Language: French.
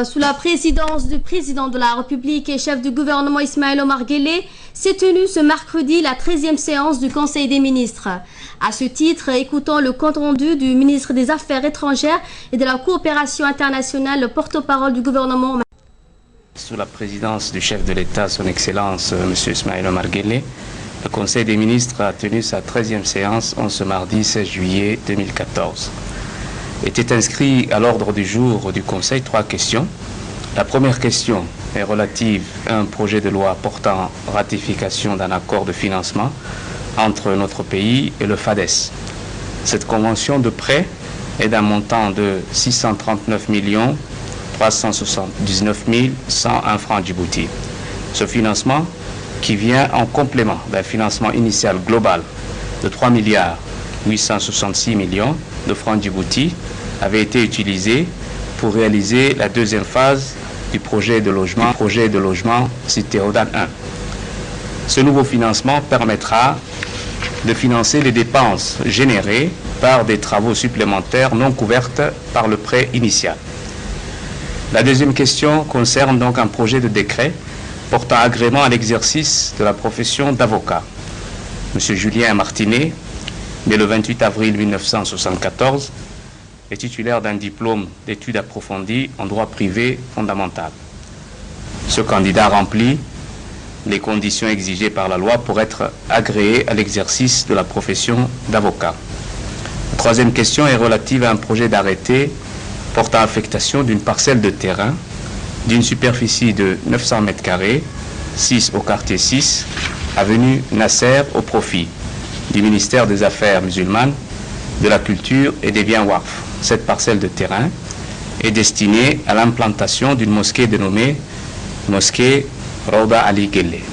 Sous la présidence du président de la République et chef du gouvernement Ismaël Omar Guelleh, s'est tenue ce mercredi la 13e séance du Conseil des ministres. À ce titre, écoutons le compte-rendu du ministre des Affaires étrangères et de la coopération internationale, le porte-parole du gouvernement. Sous la présidence du chef de l'État, son Excellence M. Ismaël Omar Guelleh, le Conseil des ministres a tenu sa 13e séance en ce mardi 16 juillet 2014. Était inscrit à l'ordre du jour du Conseil 3 questions. La première question est relative à un projet de loi portant ratification d'un accord de financement entre notre pays et le FADES. Cette convention de prêt est d'un montant de 639 379 101 francs Djibouti. Ce financement, qui vient en complément d'un financement initial global de 3 866 millions de francs Djibouti, avait été utilisé pour réaliser la deuxième phase du projet de logement Cité Rodan 1. Ce nouveau financement permettra de financer les dépenses générées par des travaux supplémentaires non couvertes par le prêt initial. La deuxième question concerne donc un projet de décret portant agrément à l'exercice de la profession d'avocat. M. Julien Martinet, né le 28 avril 1974, est titulaire d'un diplôme d'études approfondies en droit privé fondamental. Ce candidat remplit les conditions exigées par la loi pour être agréé à l'exercice de la profession d'avocat. La troisième question est relative à un projet d'arrêté portant affectation d'une parcelle de terrain d'une superficie de 900 m², 6 au quartier 6, avenue Nasser, au profit du ministère des Affaires musulmanes, de la Culture et des Biens Waqf. Cette parcelle de terrain est destinée à l'implantation d'une mosquée dénommée Mosquée Rawda Ali Guelleh.